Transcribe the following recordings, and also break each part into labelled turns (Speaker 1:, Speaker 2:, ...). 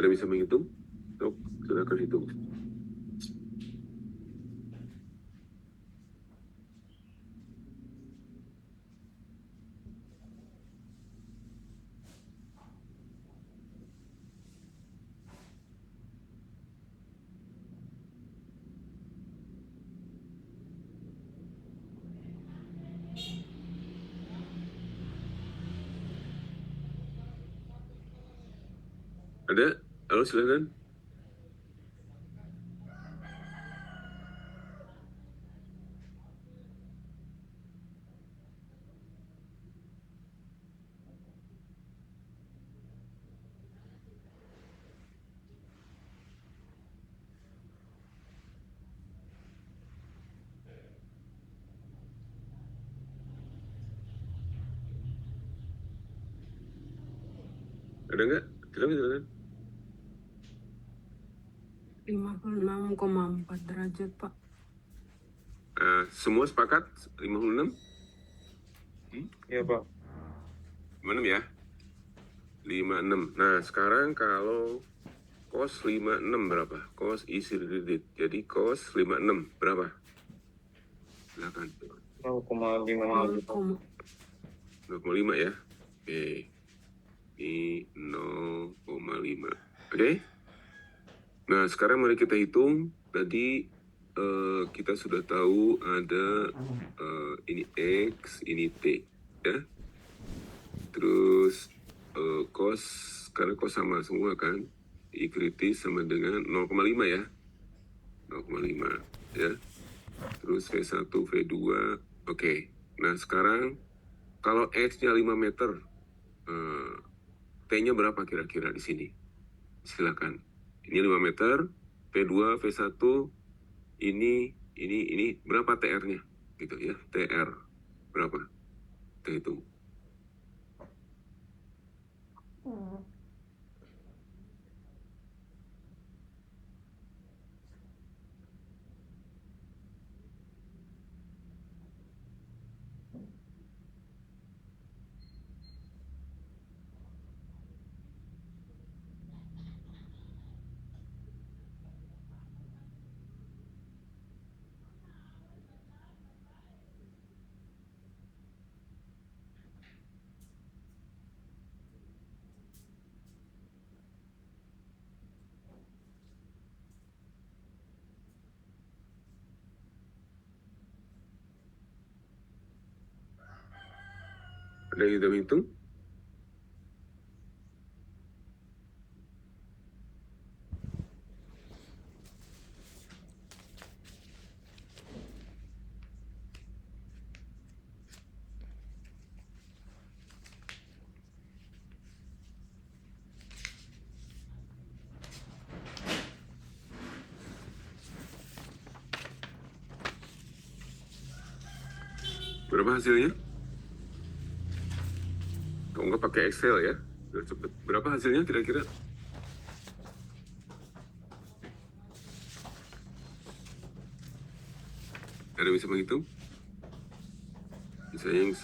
Speaker 1: Ada bisa menghitung? Sok, silakan hitung. Ada? Halo, silakan. Ada nggak? Silakan, silakan.
Speaker 2: 56,4 derajat, Pak.
Speaker 1: Semua sepakat 56?
Speaker 3: Iya, Pak.
Speaker 1: 56 ya? 56. Nah, sekarang kalau cos 56 berapa? Cos isi kredit. Jadi cos 56 berapa? Silakan.
Speaker 3: 0,5.
Speaker 1: 0,5 ya. Oke. Ini 0,5. Oke. Nah, sekarang mari kita hitung. Tadi kita sudah tahu ada ini X, ini T, ya. Terus cos, karena cos sama semua kan, I kritis sama dengan 0,5 ya. 0,5 ya. Terus V1, V2, oke. Nah, sekarang kalau X-nya 5 meter, T-nya berapa kira-kira di sini? Silakan. Ini 5 meter, V2, V1, ini berapa TR-nya? Gitu ya, TR berapa? Kita hitung. Ada yang kita hitung? Berapa hasilnya? Kalau nggak pakai Excel ya, biar cepet. Berapa hasilnya kira-kira? Ada yang bisa menghitung? Misalnya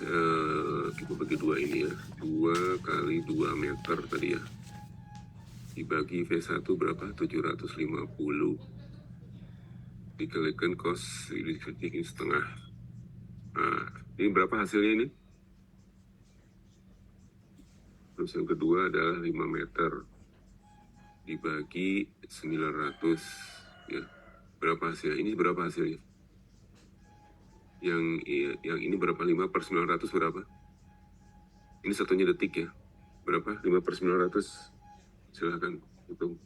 Speaker 1: kita bagi dua ini ya, 2 kali 2 meter tadi ya. Dibagi V1 berapa? 750. Dikalikan cos ini setengah. Nah, ini berapa hasilnya ini? Terus yang kedua adalah 5 meter dibagi 900 ya. Berapa hasilnya? Ini berapa hasilnya? Yang ini berapa? 5/900 berapa? Ini satunya detik ya. Berapa? 5/900. Silahkan hitung.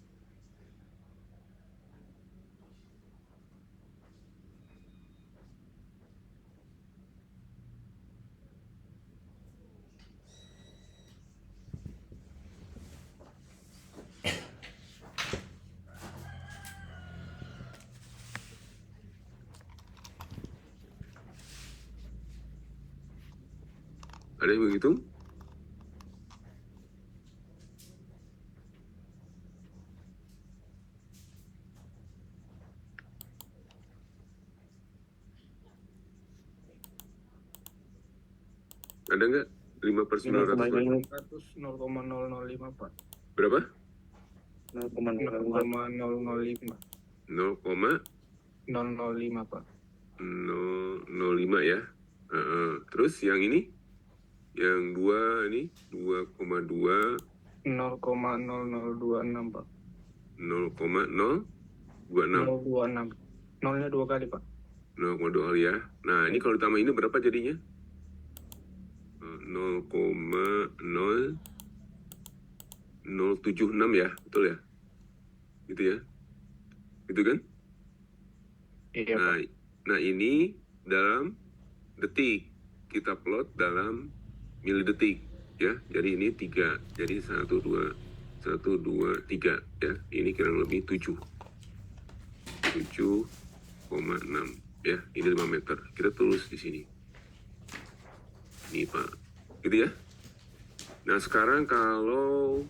Speaker 1: Ada yang menghitung? Ada nggak? 5/900
Speaker 3: 0,005, Pak.
Speaker 1: berapa?
Speaker 3: 0,005. 005, Pak.
Speaker 1: 0,005 ya. Terus yang ini, yang 2 ini 2,2
Speaker 3: 0,0026, Pak.
Speaker 1: 0,026
Speaker 3: 026. Nolnya 2 kali, Pak.
Speaker 1: 0,2 kali ya. Nah ini kalau ditambah ini berapa jadinya? 0,0076 ya, betul ya? Gitu ya? Gitu kan?
Speaker 3: Iya,
Speaker 1: Nah,
Speaker 3: Pak.
Speaker 1: nah ini dalam detik, kita plot dalam milidetik ya. Jadi ini 3, jadi 1, 2, 3 ya. Ini kurang lebih 7,6 ya. Ini 5 meter. Kita tulis di sini. Ini Pak, gitu ya. Nah sekarang kalau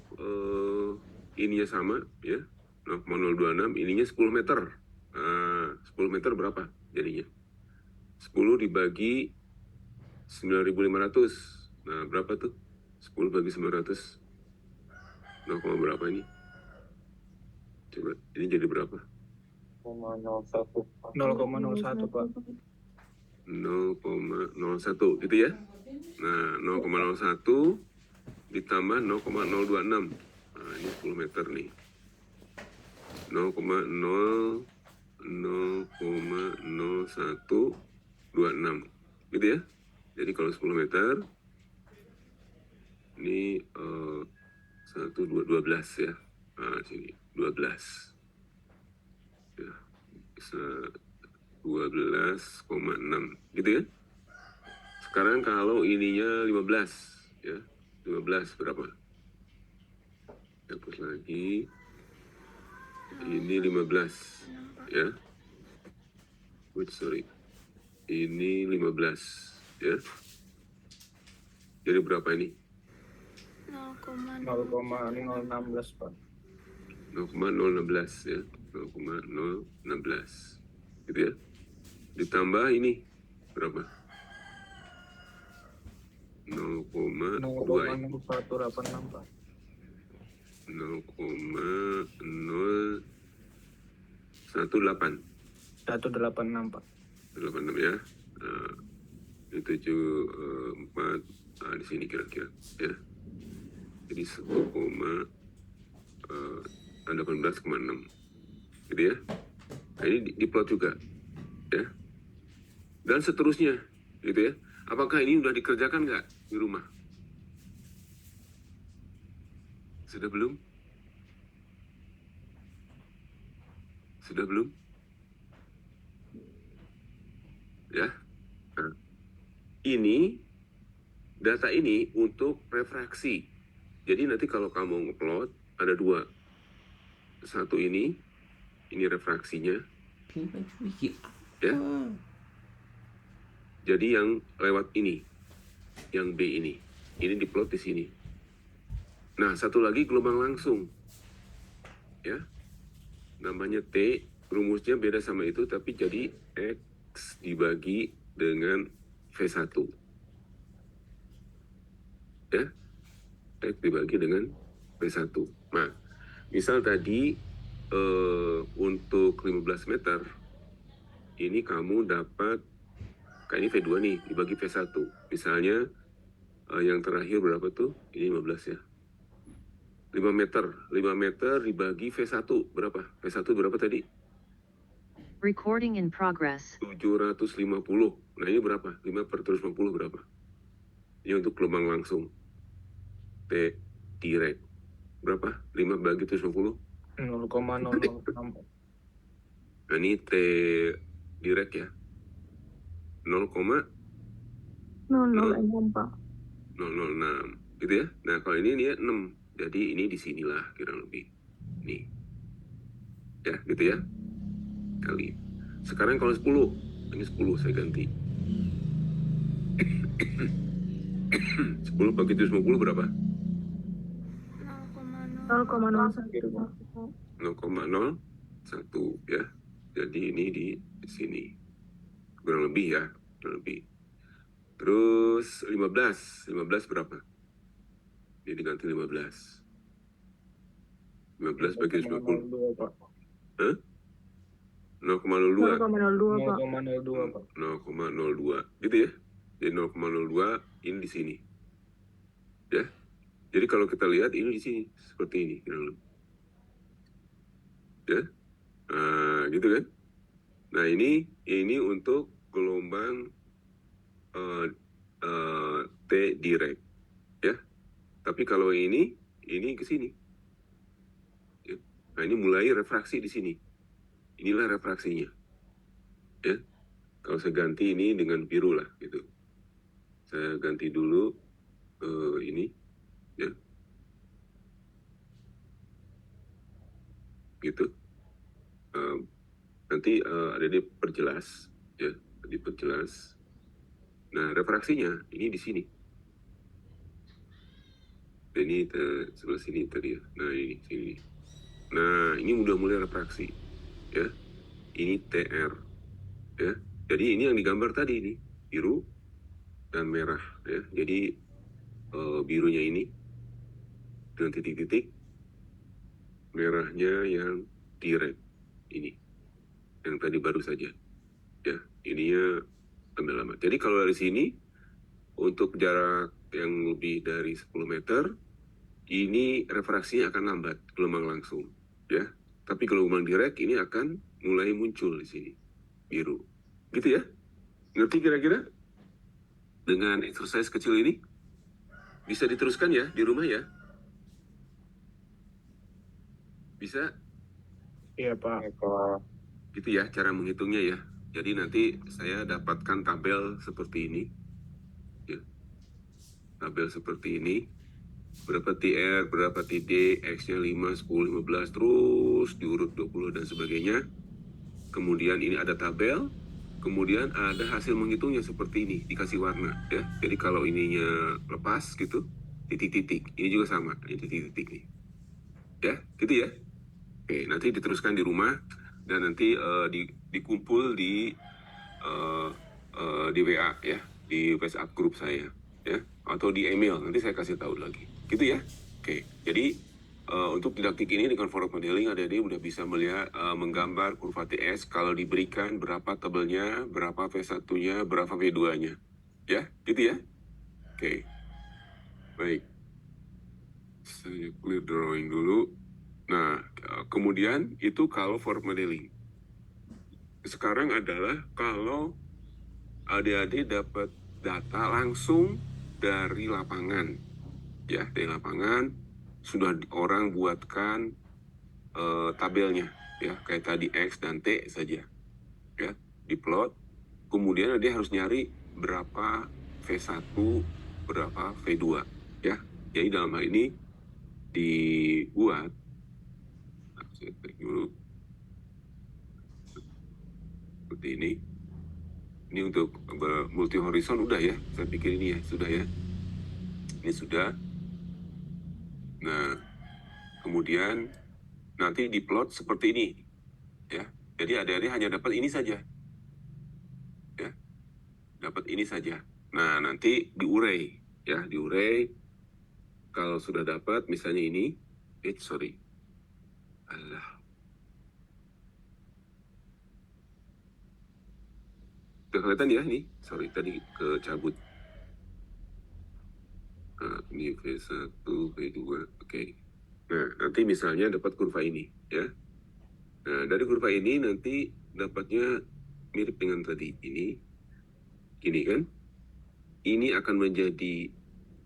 Speaker 1: ininya sama ya, 0,026, ininya 10 meter. 10 meter berapa jadinya? 10 dibagi 9.500. Nah, berapa tuh? 10 bagi 900. 0, berapa ini? Coba, ini jadi berapa?
Speaker 3: 0,01, Pak.
Speaker 1: 0,01, gitu ya? Nah, 0,01 ditambah 0,026. Nah, ini 10 meter nih. 0,0126. Gitu ya? Jadi kalau 10 meter, ini 12 ya. Nah, sini 12. Ya, bisa 12,6 gitu ya. Sekarang kalau ininya 15 ya. 15 berapa? Hapus lagi. Ini 15 ya. Sorry. Ini 15 ya. Jadi berapa ini?
Speaker 3: 0,016, Pak.
Speaker 1: 0,016 ya. 0,016 gitu ya. Ditambah ini berapa? 0,2 ya.
Speaker 3: 0,0186, Pak.
Speaker 1: 0,018
Speaker 3: 186, Pak.
Speaker 1: 86 ya. Ini 74 di sini kira-kira ya. Jadi 18,6 gitu ya. Nah, ini diplot juga ya. Dan seterusnya gitu ya. Apakah ini udah dikerjakan nggak di rumah? Sudah belum? Sudah belum? Ya. Nah, ini data ini untuk refraksi. Jadi nanti kalau kamu ngeplot ada 2. Satu ini refraksinya. Ya. Jadi yang lewat ini, yang B ini diplot di sini. Nah, satu lagi gelombang langsung. Ya. Namanya T, rumusnya beda sama itu tapi jadi X dibagi dengan V1. Ya. X dibagi dengan V1. Nah, misal tadi untuk 15 meter ini kamu dapat kayak ini V2 nih dibagi V1. Misalnya yang terakhir berapa tuh? Ini 15 ya. 5 meter dibagi V1 berapa? V1 berapa tadi?
Speaker 2: Recording in progress.
Speaker 1: 750. Nah ini berapa? 5/750 berapa? Ini untuk gelombang langsung. T direct. Berapa? 5 bagi 750?
Speaker 3: 0,006.
Speaker 1: Nah ini T direct ya. 0,006,
Speaker 4: Pak.
Speaker 1: gitu ya. Nah kalau ini 6. Jadi ini disinilah kira lebih. Nih. Ya gitu ya. Kali. Sekarang kalau 10. Ini 10 saya ganti. 10 bagi 750 berapa?
Speaker 4: 0,01, Pak.
Speaker 1: 0,01 ya. Jadi ini di sini. Kurang lebih ya. Kurang lebih. Terus 15 berapa? Jadi ganti 15. 15 bagi 50.
Speaker 3: 0,02 Pak.
Speaker 1: Hah? 0,02.
Speaker 4: 0,02 Pak.
Speaker 3: 0,02 Pak.
Speaker 1: 0,02 gitu ya. Jadi 0,02 ini di sini. Ya. Jadi kalau kita lihat ini di sini seperti ini kurang lebih. Ya. Nah, gitu kan. Nah, ini untuk gelombang T direct. Ya. Tapi kalau ini ke sini. Ya. Nah, ini mulai refraksi di sini. Inilah refraksinya. Ya. Kalau saya ganti ini dengan biru lah gitu. Saya ganti dulu ini ya. Gitu. Nanti ada di perjelas ya, diperjelas. Nah, refraksinya ini di sini. Ini sebelah sini tadi ya. Nah, ini sini. Nah, ini udah mulai refraksi ya. Ini TR ya. Jadi ini yang digambar tadi ini biru dan merah ya. Jadi birunya ini dengan titik-titik, merahnya yang direct ini, yang tadi baru saja ya. Ininya ambil lama. Jadi kalau dari sini untuk jarak yang lebih dari 10 meter ini refraksinya akan lambat, gelombang langsung ya. Tapi gelombang direct ini akan mulai muncul di sini biru gitu ya. Ngerti kira-kira dengan exercise kecil ini? Bisa diteruskan ya di rumah ya? Bisa?
Speaker 3: Iya Pak.
Speaker 1: Gitu ya cara menghitungnya ya. Jadi nanti saya dapatkan tabel seperti ini ya. Tabel seperti ini, berapa TR, berapa TD, X-nya 5, 10, 15, terus diurut 20 dan sebagainya. Kemudian ini ada tabel, kemudian ada hasil menghitungnya seperti ini, dikasih warna ya. Jadi kalau ininya lepas gitu, titik-titik. Ini juga sama, ini titik-titik nih. Ya, gitu ya. Oke, nanti diteruskan di rumah dan nanti dikumpul di WA ya, di WhatsApp grup saya ya, atau di email. Nanti saya kasih tahu lagi. Gitu ya. Oke, jadi untuk didaktik ini dengan forward modeling adik-adik udah bisa melihat menggambar kurva TS kalau diberikan berapa tabelnya, berapa V1-nya, berapa V2-nya. Ya, gitu ya. Oke. Baik. Saya clear drawing dulu. Nah, kemudian itu kalau forward modeling. Sekarang adalah kalau adik-adik dapat data langsung dari lapangan. Ya, dari lapangan sudah orang buatkan tabelnya ya, kayak tadi X dan T saja ya, diplot. Kemudian dia harus nyari berapa V1, berapa V2 ya. Jadi dalam hal ini dibuat, saya cek dulu seperti ini. Ini untuk multi horizon udah ya, saya pikir ini ya sudah ya, ini sudah. Nah, kemudian nanti diplot seperti ini ya. Jadi adik-adik hanya dapat ini saja ya, dapat ini saja. Nah, nanti diurai ya, diurai. Kalau sudah dapat misalnya ini, sorry, alah, udah kelihatan ya ini, sorry tadi kecabut. Nah, ini V1, V2, oke. Nah, nanti misalnya dapat kurva ini ya. Nah, dari kurva ini nanti dapatnya mirip dengan tadi ini kan. Ini akan menjadi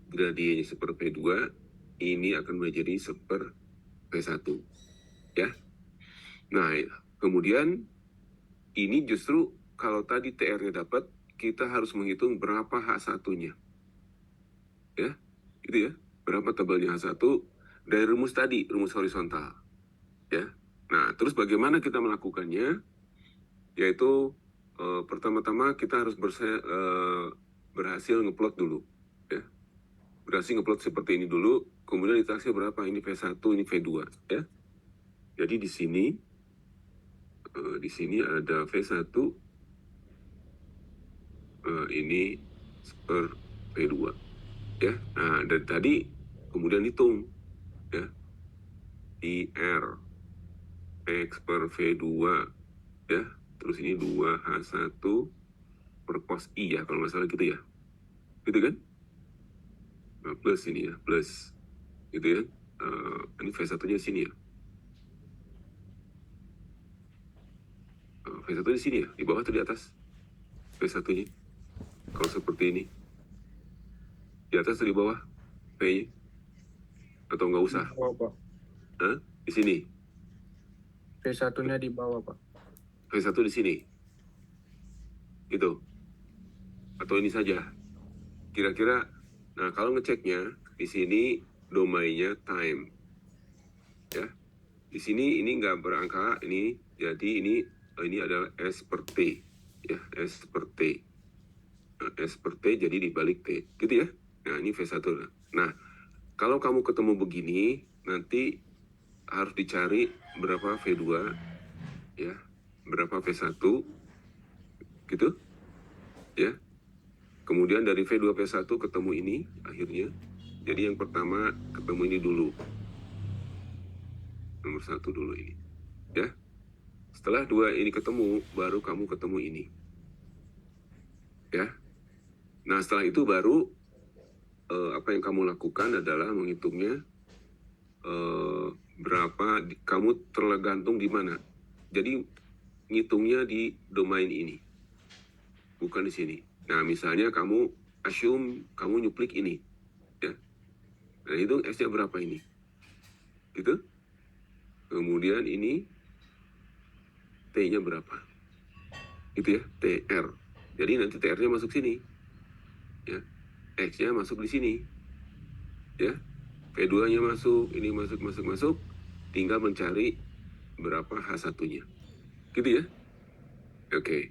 Speaker 1: gradiennya seperti V2, ini akan menjadi seper V1 ya. Nah, kemudian ini justru kalau tadi TR-nya dapat, kita harus menghitung berapa H1-nya ya, gitu ya, berapa tabelnya H1 dari rumus tadi, rumus horizontal ya. Nah, terus bagaimana kita melakukannya? Yaitu pertama-tama kita harus berhasil ngeplot dulu ya. Berhasil ngeplot seperti ini dulu, kemudian ditaksir berapa ini V1, ini V2 ya. Jadi di sini ada V1 ini per V2 ya. Nah, dari tadi kemudian hitung ya. IR X per V2 ya, terus ini 2H1 per cos I ya, kalau nggak salah gitu ya, gitu kan. Nah, plus ini ya, plus gitu ya. Ini V1 nya sini ya. V1 di sini ya, di bawah atau di atas V1 nya, kalau seperti ini di atas atau di bawah V nya, atau nggak usah?
Speaker 3: Bawah, Pak.
Speaker 1: Hah? Di sini
Speaker 3: V1-nya di bawah, Pak.
Speaker 1: V1 di sini gitu, atau ini saja kira-kira. Nah, kalau ngeceknya di sini domainnya time ya, di sini ini nggak berangka ini, jadi ini adalah S per T ya, S per T. Nah, S per T jadi dibalik T gitu ya. Nah, ini V1. Nah, kalau kamu ketemu begini, nanti harus dicari berapa V2 ya, berapa V1 gitu ya. Kemudian dari V2 V1 ketemu ini akhirnya. Jadi yang pertama ketemu ini dulu, nomor 1 dulu ini ya. Setelah 2 ini ketemu, baru kamu ketemu ini ya. Nah, setelah itu baru apa yang kamu lakukan adalah menghitungnya berapa kamu tergantung di mana. Jadi ngitungnya di domain ini, bukan di sini. Nah, misalnya kamu assume kamu nyuplik ini ya. Nah, hitung S-nya berapa ini gitu. Kemudian ini T-nya berapa gitu ya, TR. Jadi nanti TR-nya masuk sini ya, X-nya masuk di sini ya, V2-nya masuk, ini masuk, tinggal mencari berapa H1-nya gitu ya. Oke.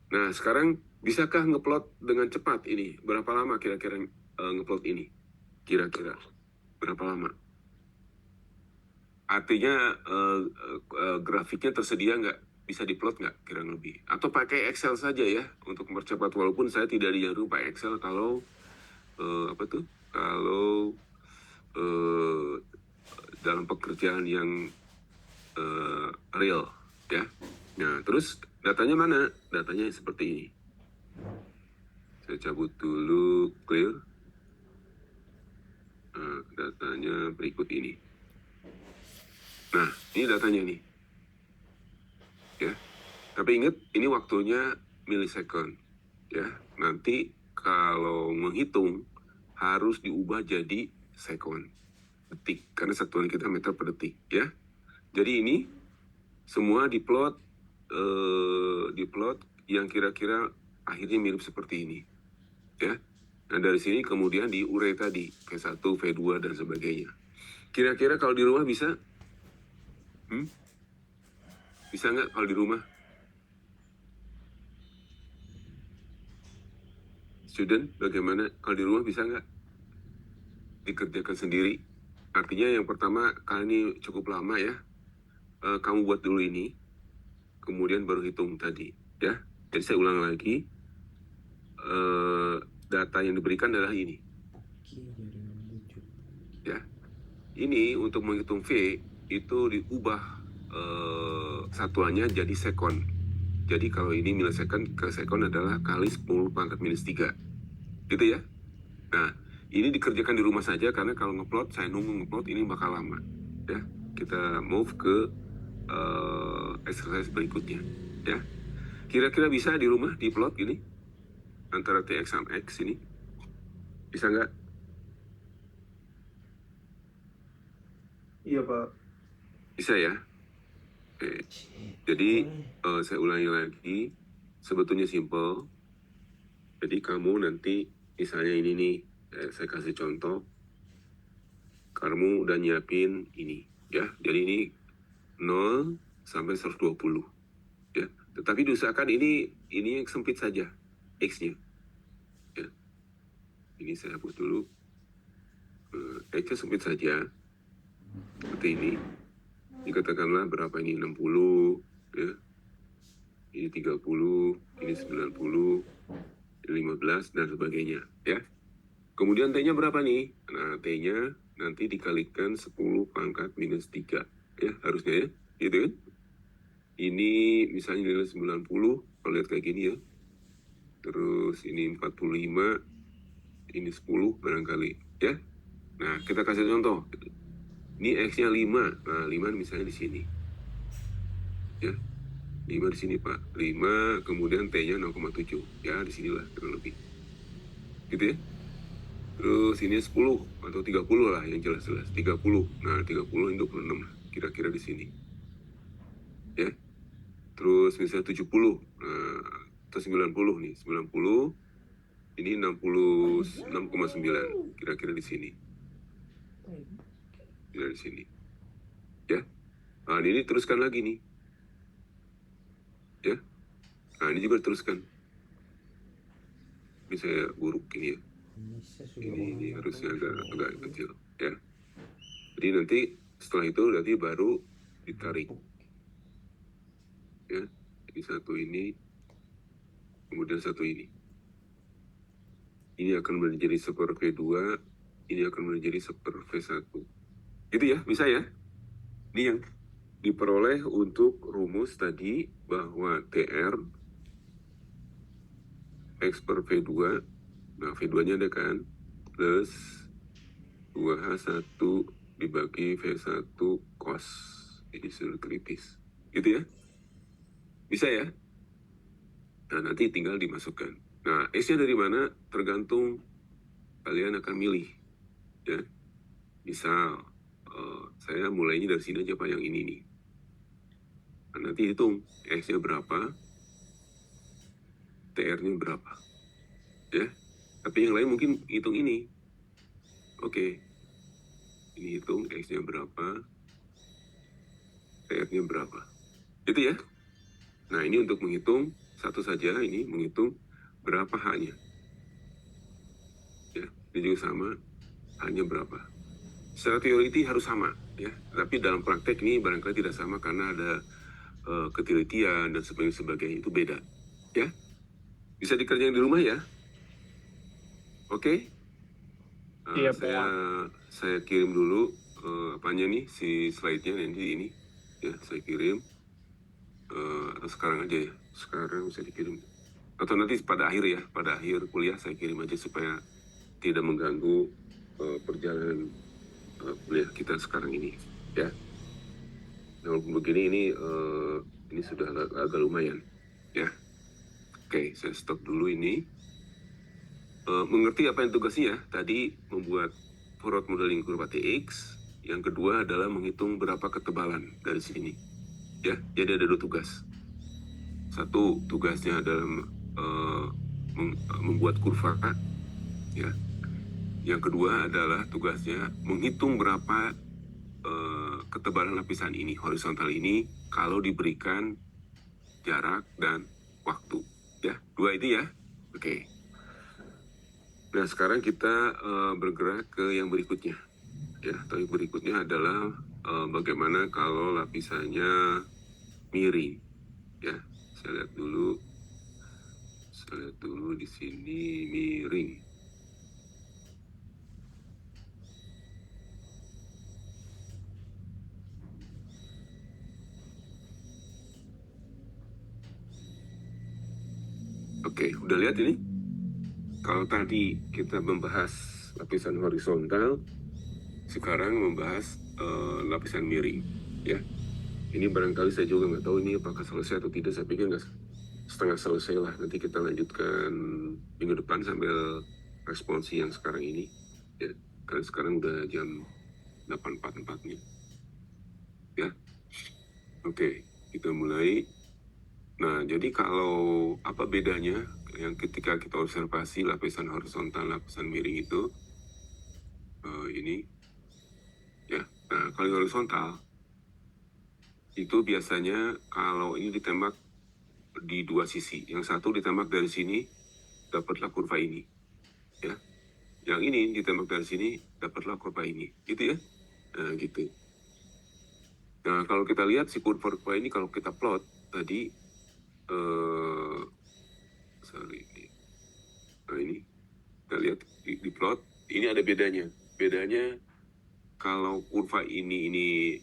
Speaker 1: Nah, sekarang bisakah ngeplot dengan cepat ini? Berapa lama kira-kira ngeplot ini? Kira-kira berapa lama? Artinya grafiknya tersedia nggak? Bisa diplot nggak kira lebih? Atau pakai Excel saja ya untuk mempercepat, walaupun saya tidak dijarum pakai Excel kalau kalau dalam pekerjaan yang real ya. Nah, terus datanya mana? Datanya seperti ini. Saya cabut dulu, clear. Nah, datanya berikut ini. Nah, ini datanya nih ya. Tapi ingat, ini waktunya milisecond ya. Nanti kalau menghitung harus diubah jadi second, detik, karena satuan kita meter per detik ya. Jadi ini semua diplot yang kira-kira akhirnya mirip seperti ini ya. Nah, dari sini kemudian diurai tadi V1, V2 dan sebagainya. Kira-kira kalau di rumah bisa? Bisa nggak kalau di rumah? Student, bagaimana kalau di rumah, bisa nggak dikerjakan sendiri? Artinya yang pertama, kali ini cukup lama ya. Kamu buat dulu ini, kemudian baru hitung tadi ya. Jadi saya ulang lagi, data yang diberikan adalah ini ya. Ini untuk menghitung V itu diubah satuannya jadi second. Jadi kalau ini milisecond ke second adalah kali 10 pangkat minus 3 gitu ya. Nah, ini dikerjakan di rumah saja, karena kalau ngeplot, saya nunggu ngeplot ini bakal lama ya. Kita move ke exercise berikutnya ya. Kira-kira bisa di rumah diplot gini antara TX sama X ini, bisa nggak?
Speaker 3: Iya, Pak.
Speaker 1: Bisa ya. Oke. Jadi saya ulangi lagi, sebetulnya simple. Jadi kamu nanti misalnya ini nih, saya kasih contoh, kamu udah nyiapin ini ya. Jadi ini 0 sampai 120 ya. Tetapi diusahakan ini yang sempit saja X-nya ya. Ini saya hapus dulu, X-nya sempit saja seperti ini. Ini katakanlah berapa ini, 60 ya. Ini 30, ini 90, ini 15 dan sebagainya ya. Kemudian T-nya berapa nih? Nah, T-nya nanti dikalikan 10 pangkat minus 3. Ya, harusnya ya. Gitu kan? Ini misalnya nilai 90, kalau lihat kayak gini ya. Terus ini 45, ini 10 barangkali. Ya. Nah, kita kasih contoh. Ini X-nya 5. Nah, 5 misalnya di sini. Ya. 5 di sini, Pak. 5, kemudian T-nya 0,7. Ya, di sinilah kurang lebih. Gitu ya. Terus ini 10 atau 30 lah yang jelas-jelas. 30. Nah, 30 ini 26 lah. Kira-kira di sini. Ya. Terus misalnya 70. Nah, atau 90 nih. 90. Ini 66,9. Kira-kira di sini. Kira di sini. Ya. Nah, ini teruskan lagi nih. Ya. Nah, ini juga teruskan. Ini saya buruk ini ya. Ini harusnya agak kecil. Ya. Jadi nanti setelah itu berarti baru ditarik. Ya. Ini satu ini. Kemudian satu ini. Ini akan menjadi seper V2. Ini akan menjadi seper V1. Gitu ya, bisa ya? Ini yang diperoleh untuk rumus tadi bahwa TR X per V2. Nah, V2-nya ada kan? Plus 2H1 dibagi V1 cos. Ini sudah kritis. Gitu ya? Bisa ya? Nah, nanti tinggal dimasukkan. Nah, X-nya dari mana? Tergantung kalian akan milih. Ya. Misal, saya mulainya dari sini aja Pak, yang ini nih. Nah, nanti hitung X-nya berapa, TR-nya berapa. Ya. Tapi yang lain mungkin hitung ini. Oke. Ini hitung X-nya berapa, TR-nya berapa. Itu ya. Nah, ini untuk menghitung satu saja, ini menghitung berapa H-nya. Ya, ini juga sama, H-nya berapa. Secara teori harus sama, ya. Tapi dalam praktek ini barangkali tidak sama karena ada ketelitian dan sebagainya itu beda, ya. Bisa dikerjain di rumah ya. Oke.
Speaker 3: Iya,
Speaker 1: Saya kirim dulu apanya nih si slide-nya nanti ini, ya saya kirim. Atau sekarang aja ya. Sekarang bisa dikirim. Atau nanti pada akhir ya, pada akhir kuliah saya kirim aja supaya tidak mengganggu perjalanan kuliah kita sekarang ini, ya. Nah, begini ini sudah agak lumayan, ya. Oke, saya stop dulu ini. Mengerti apa yang tugasnya? Tadi membuat forward modeling kurva TX. Yang kedua adalah menghitung berapa ketebalan dari sini. Ya, jadi ada 2 tugas. Satu tugasnya adalah membuat kurva, ya. Yang kedua adalah tugasnya menghitung berapa ketebalan lapisan ini, horizontal ini, kalau diberikan jarak dan waktu. Ya, 2 itu ya. Oke. Nah, sekarang kita bergerak ke yang berikutnya. Ya, tapi berikutnya adalah bagaimana kalau lapisannya miring. Ya, saya lihat dulu di sini miring. Oke, udah lihat ini? Kalau tadi kita membahas lapisan horizontal, sekarang membahas lapisan miring, ya. Ini barangkali saya juga nggak tahu ini apakah selesai atau tidak. Saya pikir nggak setengah selesai lah. Nanti kita lanjutkan minggu depan sambil responsi yang sekarang ini, ya. Karena sekarang udah jam 8.44 nih, ya. Oke, kita mulai. Nah, jadi kalau apa bedanya yang ketika kita observasi lapisan horizontal, lapisan miring itu ini, ya. Nah, kalau horizontal itu biasanya kalau ini ditembak di 2 sisi. Yang satu ditembak dari sini, dapatlah kurva ini, ya. Yang ini ditembak dari sini, dapatlah kurva ini, gitu ya. Nah, gitu. Nah, kalau kita lihat si kurva ini kalau kita plot tadi, nah ini kita lihat di plot ini ada bedanya. Bedanya kalau kurva ini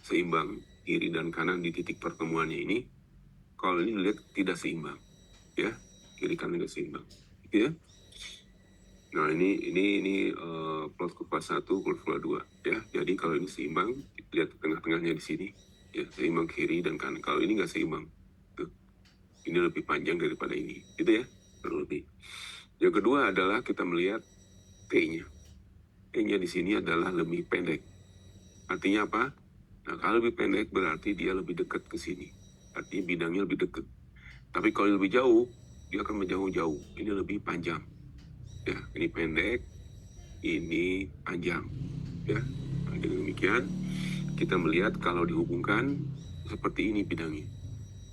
Speaker 1: seimbang kiri dan kanan di titik pertemuannya ini, kalau ini dilihat tidak seimbang, ya, kiri kanan tidak seimbang, gitu ya. Nah ini plot kurva 1, kurva 2, ya. Jadi kalau ini seimbang, lihat tengah-tengahnya di sini, ya, seimbang kiri dan kanan. Kalau ini nggak seimbang, tuh, ini lebih panjang daripada ini, gitu ya, kurang lebih. Yang kedua adalah kita melihat T-nya. T-nya di sini adalah lebih pendek. Artinya apa? Nah, kalau lebih pendek berarti dia lebih dekat ke sini. Artinya bidangnya lebih dekat. Tapi kalau lebih jauh, dia akan menjauh-jauh. Ini lebih panjang. Ya, ini pendek, ini panjang. Ya, nah, dengan demikian kita melihat kalau dihubungkan seperti ini bidangnya.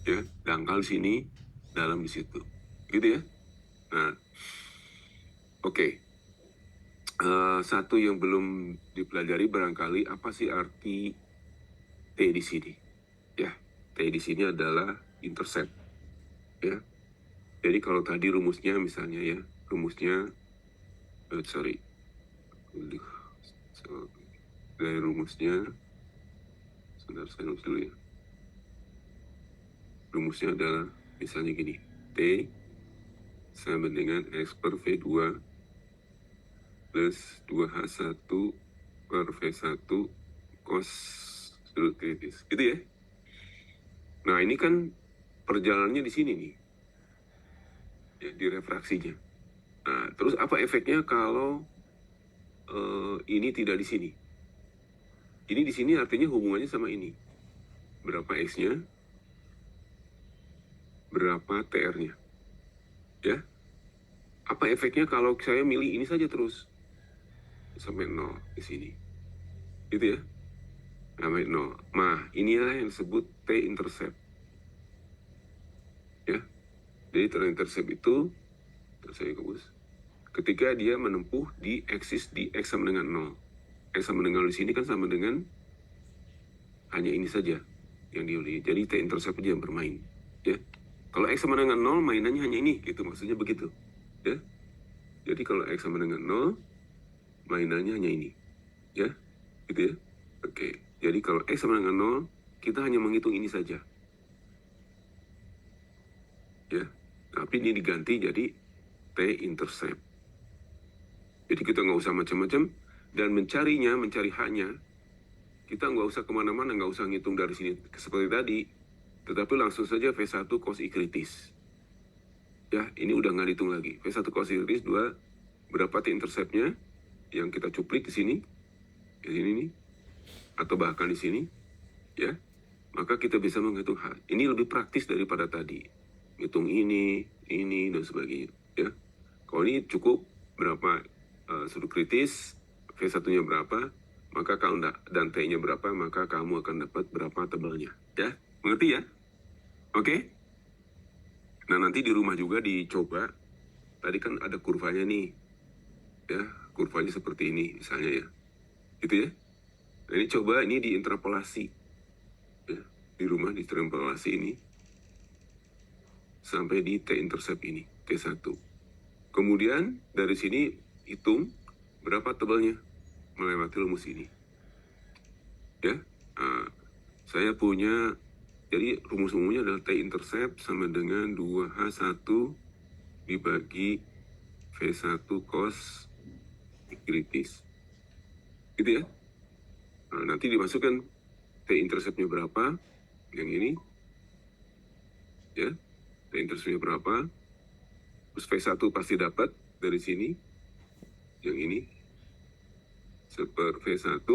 Speaker 1: Ya, dangkal sini, dalam di situ. Gitu ya. Nah, oke. Satu yang belum dipelajari barangkali apa sih arti T di sini? Ya, T di sini adalah intercept. Ya, jadi kalau tadi rumusnya misalnya ya, rumusnya, dari rumusnya, sebentar saya nulis dulu ya. Rumusnya adalah misalnya gini, T sama dengan X per V2 plus 2H1 per V1 cos sudut kritis. Gitu ya. Nah ini kan perjalanannya di sini nih, ya, di refraksinya. Nah terus apa efeknya kalau ini tidak di sini? Ini di sini artinya hubungannya sama ini. Berapa X-nya, berapa TR-nya. Ya. Apa efeknya kalau saya milih ini saja terus? Sampai 0 di sini. Gitu ya. Sampai 0. Nah, inilah yang disebut T-intercept. Ya. Jadi T-intercept itu, saya kebus, ketika dia menempuh di eksis di X sama dengan 0. X sama dengan 0 di sini kan sama dengan hanya ini saja yang dilihat. Jadi T-intercept aja yang bermain. Ya. Kalau X sama dengan 0, mainannya hanya ini. Gitu, maksudnya begitu. Ya. Jadi kalau X sama dengan 0, mainannya hanya ini. Ya. Gitu ya. Oke. Jadi kalau X sama dengan 0, kita hanya menghitung ini saja. Ya. Tapi ini diganti jadi T-intercept. Jadi kita nggak usah macam-macam. Dan mencari haknya, kita nggak usah kemana-mana, nggak usah ngitung dari sini seperti tadi. Tetapi langsung saja V1 cos I kritis. Ya, ini udah nggak dihitung lagi. V1 cos I kritis 2, berapa T-interceptnya yang kita cuplik di sini. Di sini nih. Atau bahkan di sini. Ya. Maka kita bisa menghitung hal. Ini lebih praktis daripada tadi. Hitung ini, dan sebagainya. Ya. Kalau ini cukup berapa sudut kritis, V1-nya berapa, maka kalau dan T-nya berapa, maka kamu akan dapat berapa tebalnya. Ya, mengerti ya? Oke? Nah, nanti di rumah juga dicoba. Tadi kan ada kurvanya nih. Ya, kurvanya seperti ini misalnya ya. Gitu ya. Nah, ini coba ini diinterpolasi. Ya, di rumah diinterpolasi ini sampai di T-intercept ini, T1. Kemudian dari sini hitung berapa tebalnya melewati rumus ini. Ya, saya punya, jadi rumus umumnya adalah T-intercept sama dengan 2H1 dibagi V1 cos I kritis. Gitu ya. Nah, nanti dimasukkan T-interceptnya berapa, yang ini. Ya, T-interceptnya berapa. Terus V1 pasti dapat dari sini. Yang ini. Seper V1.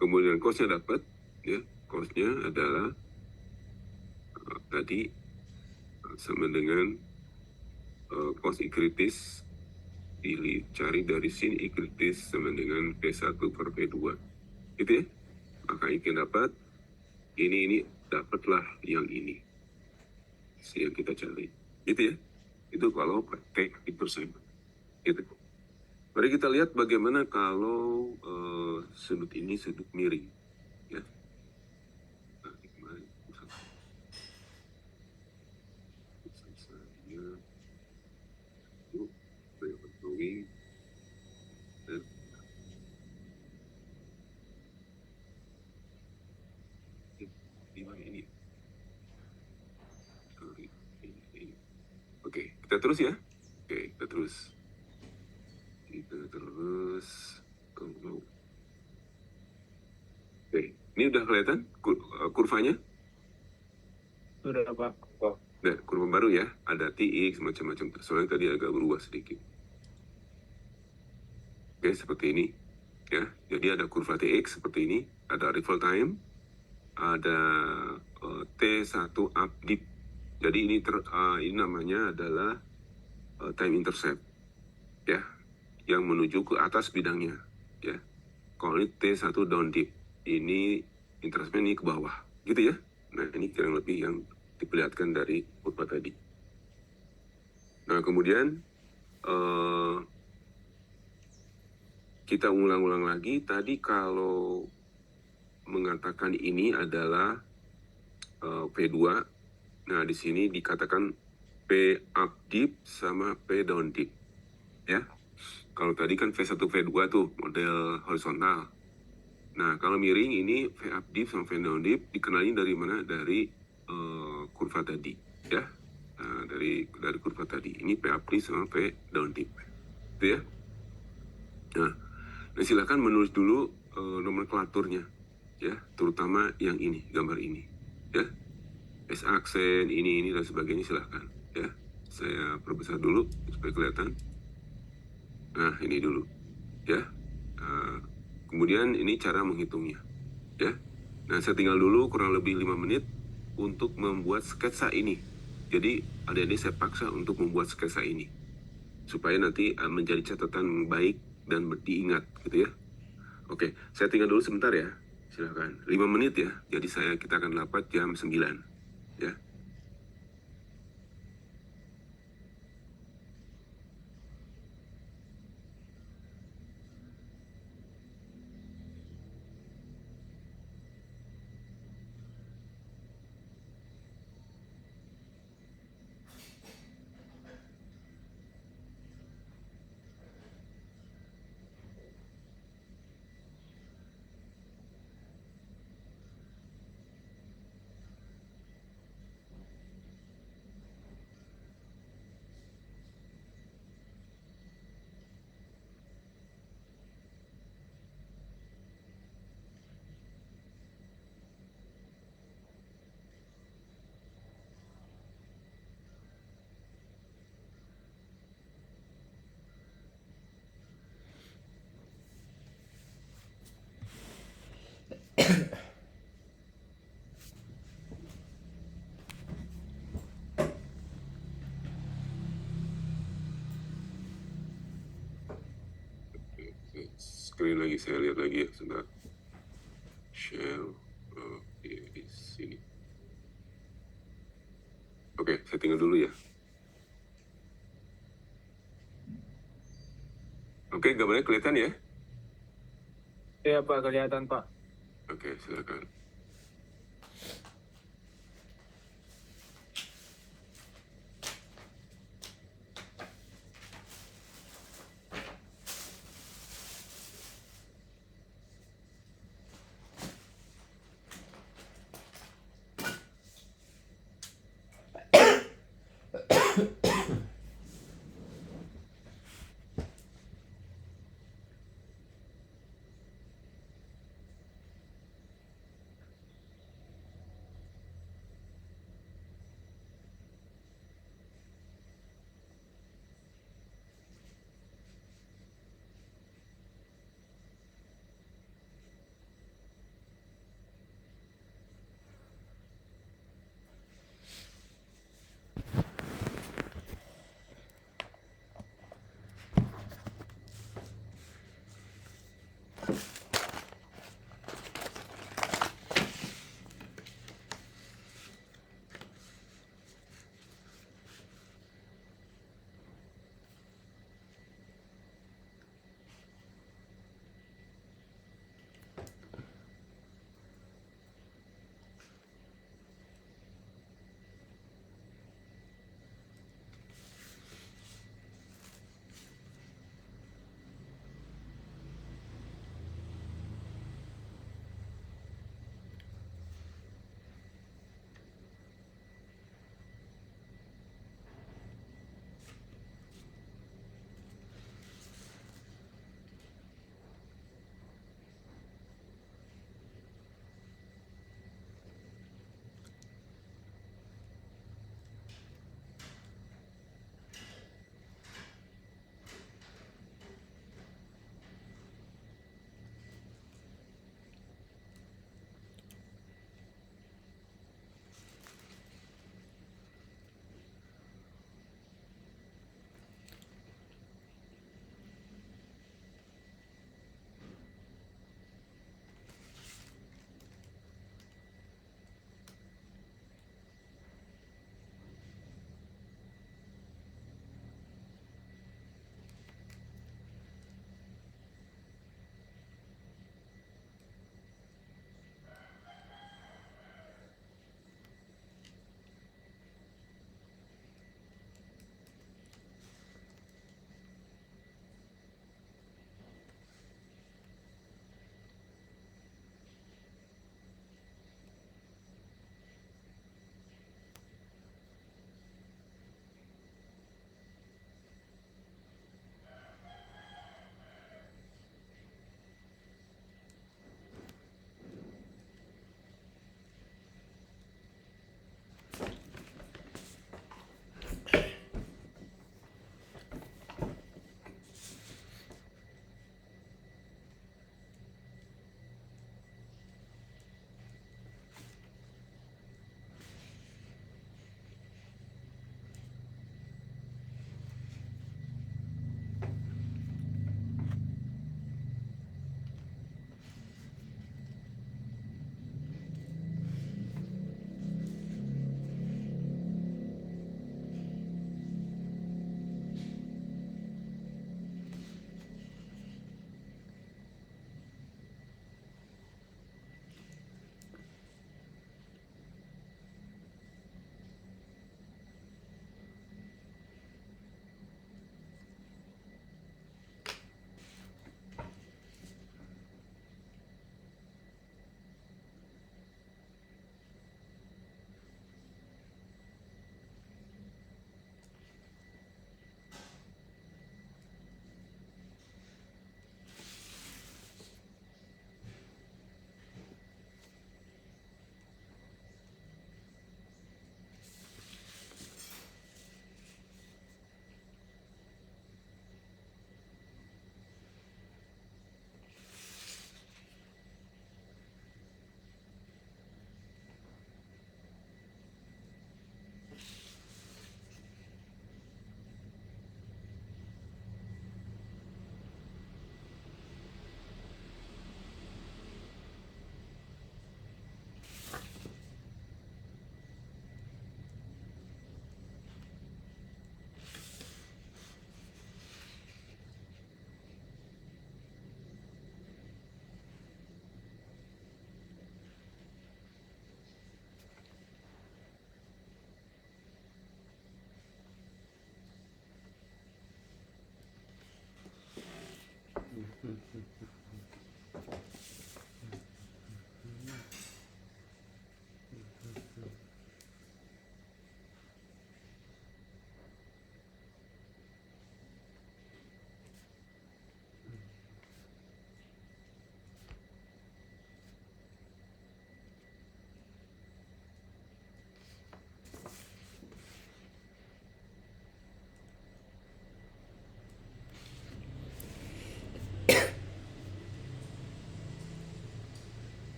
Speaker 1: Kemudian cosnya dapat. Ya, cosnya adalah tadi sama dengan cos I kritis dicari dari sin I kritis sama dengan V1 per V2. Gitu ya. Maka I dapat, ini dapatlah yang ini. Yang kita cari. Gitu ya. Itu kalau T-intercept. Gitu. Mari kita lihat bagaimana kalau sudut ini sudut miring. Ya. Nah, kemarin. Kita terus ya. Oke, kita terus. Oke, ini udah kelihatan kurvanya?
Speaker 3: Sudah Pak.
Speaker 1: Nah, kurva baru ya, ada TX macam-macam. Soalnya tadi agak berubah sedikit. Oke, seperti ini. Ya, jadi ada kurva TX seperti ini, ada arrival time, ada T1 up dip. Jadi ini namanya adalah time intercept, ya, yang menuju ke atas bidangnya, ya. Kalau ini T1 down dip, ini interceptnya ini ke bawah, gitu ya. Nah, ini kurang lebih yang diperlihatkan dari kurva tadi. Nah, kemudian kita ulang-ulang lagi. Tadi kalau mengatakan ini adalah P2, nah di sini dikatakan P up dip sama P down dip, ya. Kalau tadi kan V1 V2 tuh model horizontal. Nah, kalau miring ini V up dip sama V down dip dikenalin dari mana? Dari kurva tadi, ya. Nah, dari kurva tadi. Ini P up dip sama V down dip. Itu ya. Nah, silakan menulis dulu nomenklaturnya, ya, terutama yang ini, gambar ini, ya. S aksen, ini dan sebagainya silahkan, ya. Saya perbesar dulu supaya kelihatan. Nah, ini dulu, ya. Kemudian ini cara menghitungnya, ya. Nah, saya tinggal dulu kurang lebih 5 menit untuk membuat sketsa ini. Jadi, adik-adik saya paksa untuk membuat sketsa ini, supaya nanti menjadi catatan baik dan diingat, gitu ya. Oke, saya tinggal dulu sebentar ya, silahkan. 5 menit ya, jadi kita akan dapat jam 9, ya. Sekali lagi saya lihat lagi ya, sebentar. Shell, di sini. Oke, saya tinggal dulu ya. Oke, gambarnya kelihatan ya?
Speaker 3: Iya Pak, kelihatan Pak.
Speaker 1: Oke, silakan.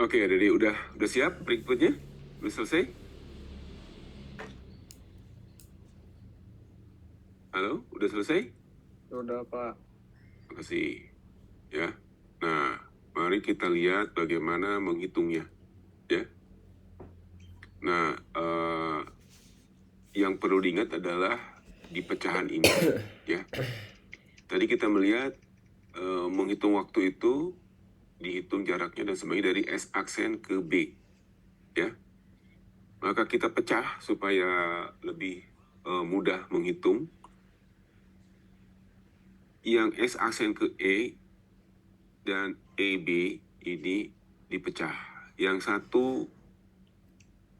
Speaker 1: Oke, Dede, udah siap berikutnya? Udah selesai? Halo, udah selesai?
Speaker 3: Udah Pak.
Speaker 1: Makasih. Ya. Nah, mari kita lihat bagaimana menghitungnya. Ya. Nah, yang perlu diingat adalah di pecahan ini. Ya. Tadi kita melihat menghitung waktu itu dihitung jaraknya dan sebagainya dari S aksen ke B. Ya. Maka kita pecah supaya lebih mudah menghitung. Yang S aksen ke E dan EB ini dipecah. Yang satu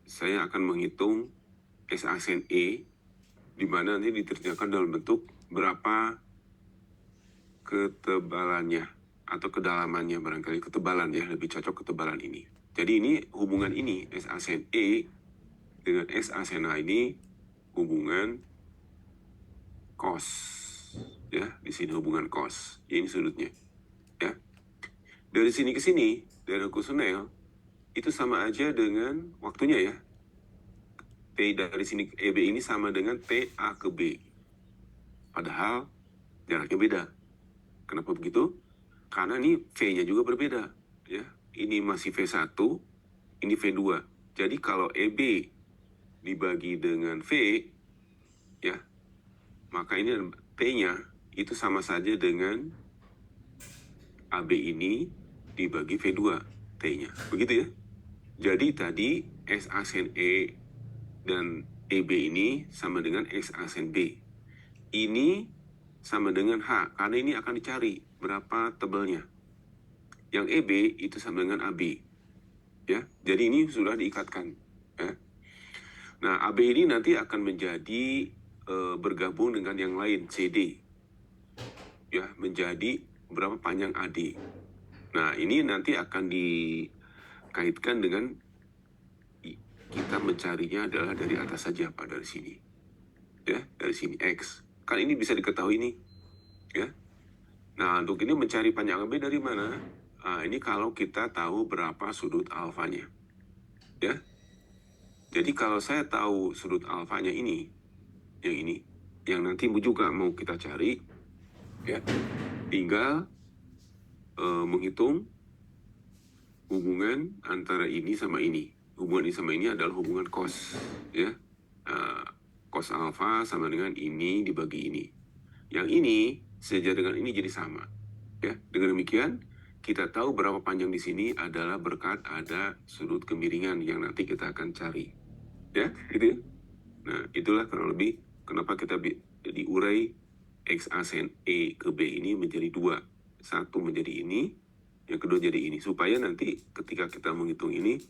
Speaker 1: saya akan menghitung S aksen E, di mana ini diterjemahkan dalam bentuk berapa ketebalannya atau kedalamannya, barangkali ketebalan ya, lebih cocok ketebalan ini. Jadi ini hubungan ini S aksen E dengan S aksen A ini hubungan cos, ya, di sini hubungan cos. Ini sudutnya, ya. Dari sini ke sini, dari Kusunel, itu sama aja dengan waktunya ya. T dari sini ke EB ini sama dengan TA ke B. Padahal jaraknya beda. Kenapa begitu? Karena ini V-nya juga berbeda. Ya. Ini masih V1, ini V2. Jadi kalau EB dibagi dengan V, ya, maka ini T-nya itu sama saja dengan AB ini dibagi V2 T-nya. Begitu ya. Jadi tadi S aksen E dan EB ini sama dengan S aksen B. Ini sama dengan H, karena ini akan dicari berapa tebalnya. Yang EB itu sama dengan AB. Ya, jadi ini sudah diikatkan. Ya. Nah, AB ini nanti akan menjadi bergabung dengan yang lain, CD. Ya, menjadi berapa panjang AD. Nah, ini nanti akan dikaitkan dengan kita mencarinya adalah dari atas saja, Pak, dari sini. Ya, dari sini X. Kan ini bisa diketahui nih. Ya. Nah, untuk ini mencari panjang AB dari mana? Nah, ini kalau kita tahu berapa sudut alfanya. Ya. Jadi kalau saya tahu sudut alfanya ini, yang nanti juga mau kita cari, ya, tinggal menghitung hubungan antara ini sama ini. Hubungan ini sama ini adalah hubungan cos, ya. Cos alfa sama dengan ini dibagi ini. Yang ini sejajar dengan ini jadi sama, ya. Dengan demikian kita tahu berapa panjang di sini adalah berkat ada sudut kemiringan yang nanti kita akan cari, ya, gitu ya. Nah, itulah kurang lebih kenapa kita diurai X aksen E ke B ini menjadi dua. Satu menjadi ini, yang kedua jadi ini. Supaya nanti ketika kita menghitung ini,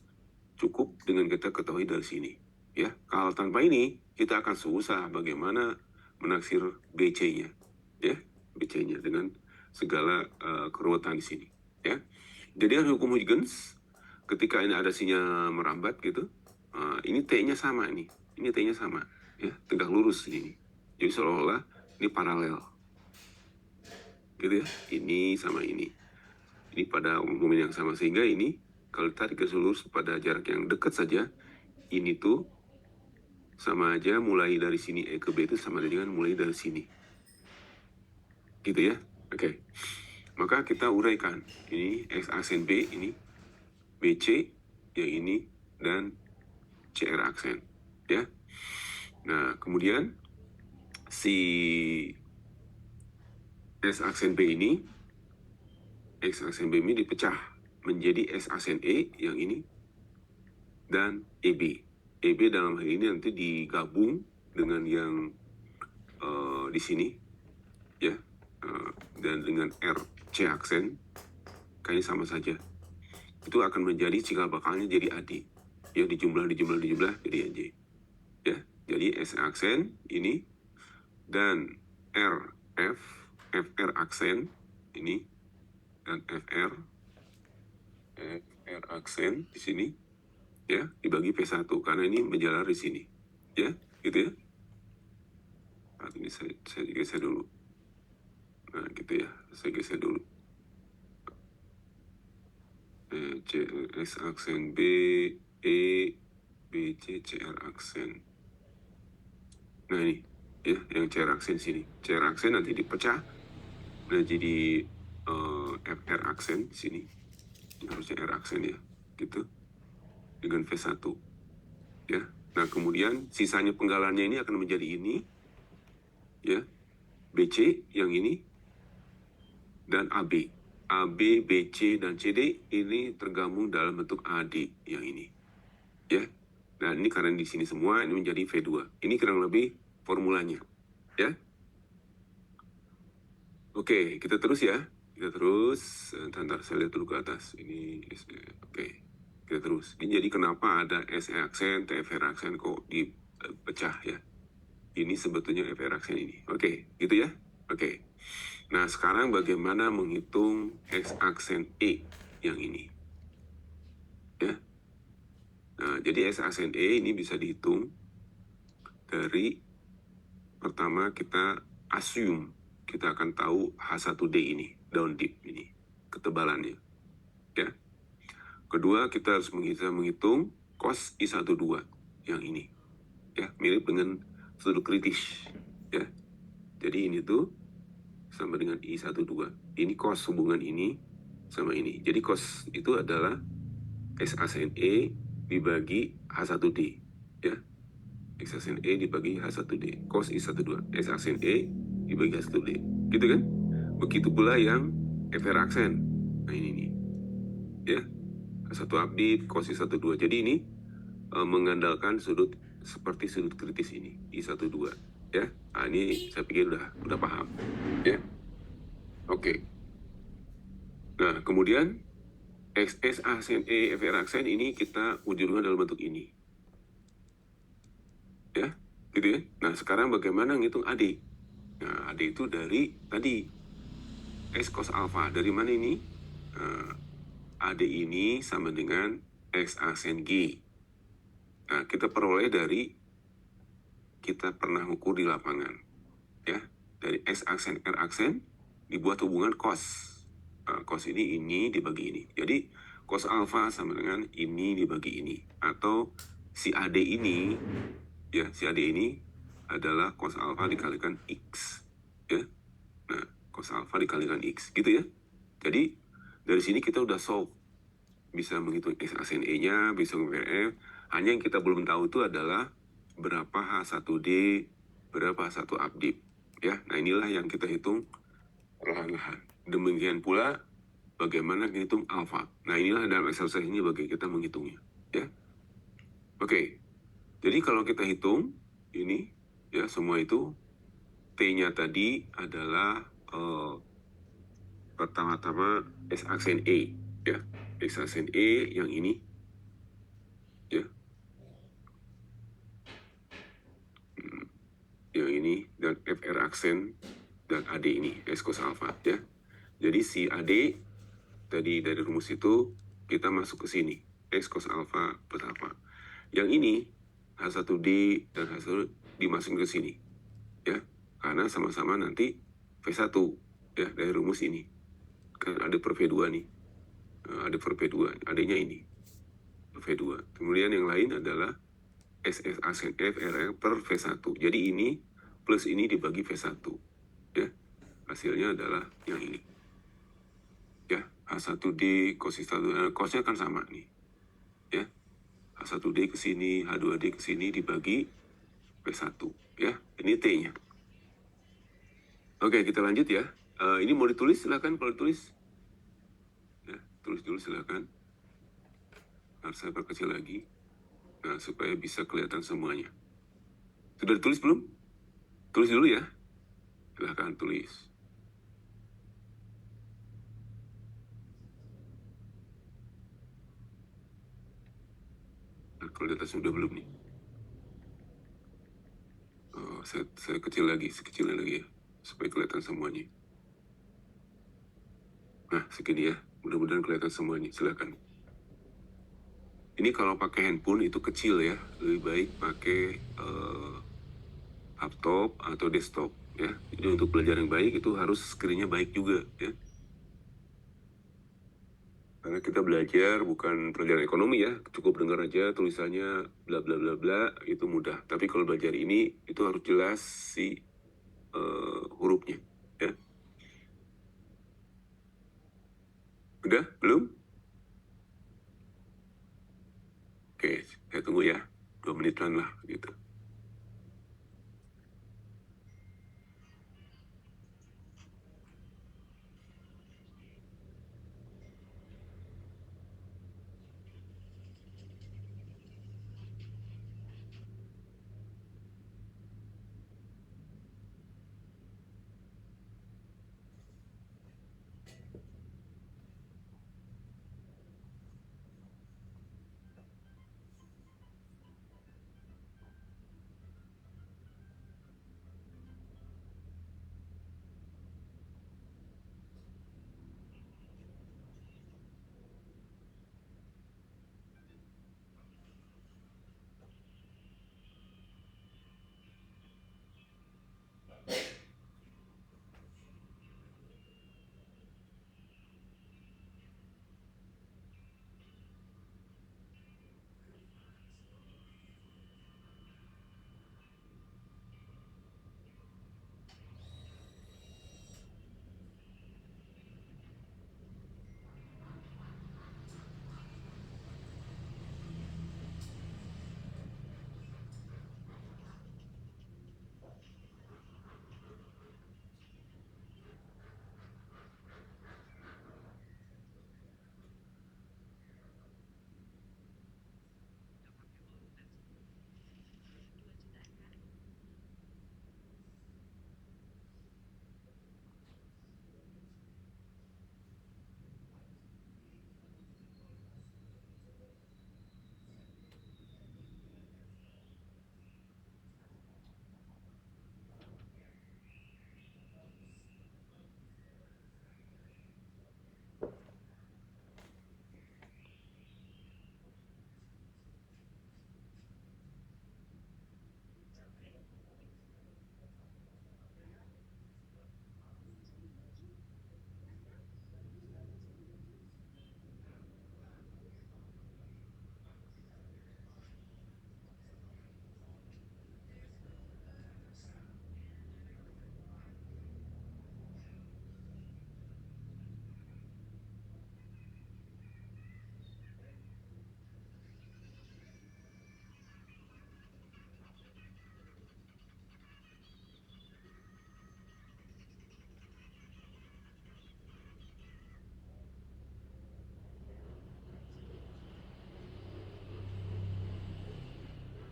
Speaker 1: cukup dengan kita ketahui dari sini. Ya, kalau tanpa ini, kita akan susah bagaimana menaksir BC-nya. Ya, BC-nya dengan segala keruwetan di sini. Ya, jadi hukum Huygens, ketika ini ada sinyal merambat gitu, ini T-nya sama nih. Ini T-nya sama. Ya, tegak lurus ini. Jadi seolah-olah ini paralel. Gitu ya, ini sama ini. Ini pada momen yang sama, sehingga ini kalau tarik ke lurus pada jarak yang dekat saja, ini tuh sama aja mulai dari sini E ke B itu sama dengan mulai dari sini. Gitu ya. Oke. Maka kita uraikan. Ini X aksen B, ini BC, yang ini, dan CR aksen. Ya. Nah, kemudian si S aksen B ini, X aksen B ini dipecah menjadi S aksen E yang ini dan EB. EB dalam hal ini nanti digabung dengan yang di sini, ya, dan dengan RC aksen, kayaknya sama saja. Itu akan menjadi cikal bakalnya jadi AD. Ya, dijumlah jadi AJ. Ya, jadi S aksen ini dan FR aksen ini dan FR aksen di sini, ya, dibagi P1 karena ini menjalar di sini, ya, gitu ya. Nah, ini saya geser dulu. Nah, gitu ya, saya geser dulu. C S aksen B, E, B, C, CR aksen. Nah ini, ya, yang CR aksen sini. CR aksen nanti dipecah, nah jadi FR aksen sini. Ini harusnya R aksen ya, gitu. Dengan V1, ya. Nah kemudian sisanya penggalannya ini akan menjadi ini, ya, BC yang ini, dan AB. AB, BC, dan CD ini tergabung dalam bentuk AD yang ini, ya. Nah ini karena di sini semua ini menjadi V2. Ini kurang lebih formulanya, ya. Oke, kita terus ya. Kita terus. Ntar saya lihat dulu ke atas. Ini oke. Kita terus. Ini jadi kenapa ada SE aksen, TFR aksen kok dipecah ya? Ini sebetulnya FR aksen ini. Oke, gitu ya. Oke. Nah, sekarang bagaimana menghitung S aksen E yang ini? Ya. Nah, jadi S aksen E ini bisa dihitung dari pertama kita assume kita akan tahu H1D ini, down dip ini, ketebalannya. Ya. Kedua, kita harus bisa menghitung cos I12 yang ini. Ya, mirip dengan sudut kritis. Ya. Jadi ini tuh sama dengan I12. Ini cos hubungan ini sama ini. Jadi cos itu adalah S aksen E dibagi H1D. Ya. S aksen E dibagi H1D. Cos I12. S aksen E dibagi H1D. Gitu kan? Begitu pula yang FR aksen. Nah ini nih. Ya. H1 update, cos I12. Jadi ini mengandalkan sudut seperti sudut kritis ini. I12. Ya. Nah ini saya pikir udah paham. Ya. Oke. Nah, kemudian XS aksen E, FR aksen ini kita wujudkan dalam bentuk ini. Ya, gitu ya. Nah, sekarang bagaimana ngitung AD? Nah, AD itu dari tadi S cos alpha. Dari mana ini? AD ini sama dengan X aksen G. Nah, kita peroleh dari kita pernah ukur di lapangan. Ya, dari S aksen R aksen dibuat hubungan cos. Cos ini dibagi ini. Jadi cos alpha sama dengan ini dibagi ini. Atau si AD ini, ya, si AD ini adalah cos alpha dikalikan X. Ya. Nah, cos alpha dikalikan X. Gitu ya. Jadi dari sini kita udah solve. Bisa menghitung X aksen E-nya, bisa menghitung F. Hanya yang kita belum tahu itu adalah berapa H1D, berapa H1 updip. Ya, nah inilah yang kita hitung perlahan-lahan. Demikian pula bagaimana menghitung alfa. Nah inilah dalam exercise ini bagi kita menghitungnya. Ya, oke. Jadi kalau kita hitung ini, ya semua itu T-nya tadi adalah pertama-tama S aksen E, ya, S aksen E yang ini, ya, yang ini dan FR aksen dan AD ini S cos alpha, ya. Jadi si AD tadi dari rumus itu kita masuk ke sini X cos alpha plus alpha. Yang ini H1D dan H1 dimasukin ke sini, ya, karena sama-sama nanti V1, ya, dari rumus ini kan ada per V2 nih, ada per V2, adanya ini per V2. Kemudian yang lain adalah SS aksen F RR per V1. Jadi ini plus ini dibagi V1, ya, hasilnya adalah yang ini, ya. H1D cos I12, cosnya kan sama nih, ya. H1D ke sini, H2D ke sini dibagi V1, ya. Ini T-nya. Oke, kita lanjut ya. Ini mau ditulis silakan kalau ditulis. Ya, tulis dulu silakan. Harus saya perkecil lagi. Nah, supaya bisa kelihatan semuanya. Sudah ditulis belum? Tulis dulu ya. Silakan tulis. Kalau di atas sudah belum nih. Saya kecil lagi, sekecilnya lagi ya, supaya kelihatan semuanya. Nah, segini ya, mudah-mudahan kelihatan semuanya. Silakan. Ini kalau pakai handphone itu kecil ya, lebih baik pakai laptop atau desktop ya. Jadi untuk belajar yang baik itu harus screen-nya baik juga ya. Karena kita belajar bukan pelajaran ekonomi ya, cukup dengar aja tulisannya bla bla bla bla, itu mudah. Tapi kalau belajar ini, itu harus jelas si hurufnya, ya. Udah? Belum? Oke, saya tunggu ya. 2 menitan lah, gitu.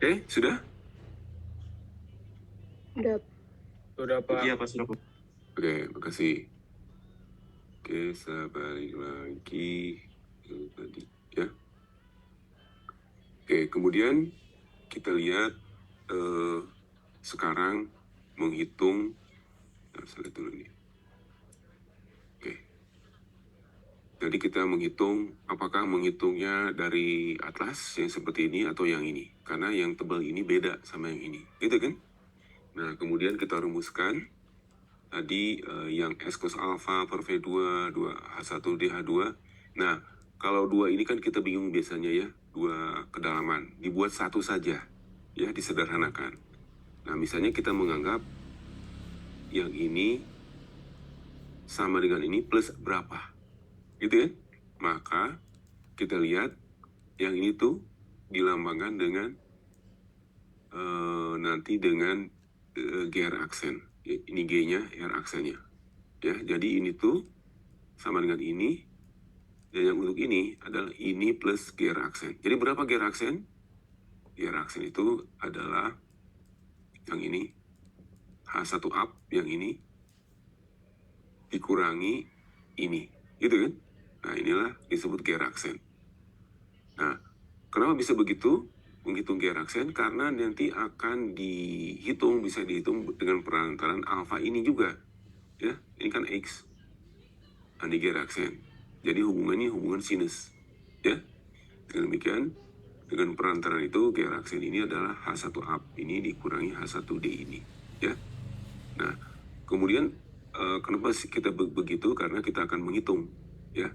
Speaker 1: Oke, sudah?
Speaker 3: Sudah Pak.
Speaker 5: Iya Pak, sudah Pak.
Speaker 1: Oke, makasih. Oke, saya balik lagi ke tadi, ya. Oke, kemudian kita lihat sekarang menghitung. Saya lihat dulu nih. Oke. Jadi kita menghitung, apakah menghitungnya dari atlas yang seperti ini atau yang ini. Karena yang tebal ini beda sama yang ini. Gitu kan? Nah, kemudian kita rumuskan. Tadi yang S cos alpha per V2, 2H1 DH2. Nah, kalau 2 ini kan kita bingung biasanya ya. 2 kedalaman. Dibuat 1 saja. Ya, disederhanakan. Nah, misalnya kita menganggap yang ini sama dengan ini plus berapa. Gitu kan? Maka kita lihat yang ini tuh dilambangkan dengan nanti dengan GR aksen. Ini G-nya, R aksennya. Ya, jadi ini tuh sama dengan ini. Dan yang untuk ini adalah ini plus GR aksen. Jadi berapa GR aksen? GR aksen itu adalah yang ini H1 up, yang ini dikurangi ini. Gitu kan? Nah, inilah disebut GR aksen. Nah, kenapa bisa begitu? Menghitung GR aksen karena nanti akan dihitung, bisa dihitung dengan perantaran alfa ini juga. Ya, ini kan X. Nah, di GR aksen. Jadi hubungannya hubungan sinus. Ya. Dengan demikian, dengan perantaran itu GR aksen ini adalah H1 up ini dikurangi H1D ini. Ya. Nah, kemudian kenapa kita begitu? Karena kita akan menghitung. Ya.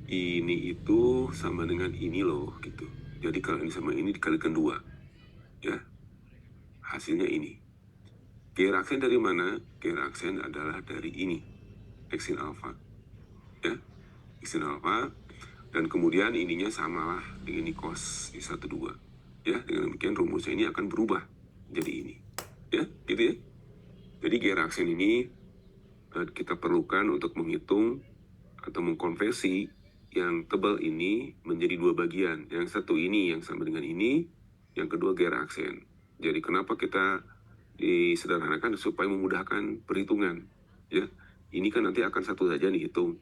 Speaker 1: ini itu sama dengan ini loh gitu. Jadi kalau ini sama ini dikalikan 2, ya, hasilnya ini. Gear aksen dari mana? Gear aksen adalah dari ini, X sin alpha, ya, X sin alpha, dan kemudian ininya samalah dengan ini cos 12, ya. Dengan demikian rumusnya ini akan berubah jadi ini, ya, gitu ya. Jadi gear aksen ini kita perlukan untuk menghitung atau mengkonversi yang tebal ini menjadi 2 bagian. Yang satu ini yang sama dengan ini, yang kedua gear aksen. Jadi kenapa kita disederhanakan supaya memudahkan perhitungan, ya. Ini kan nanti akan satu saja dihitung.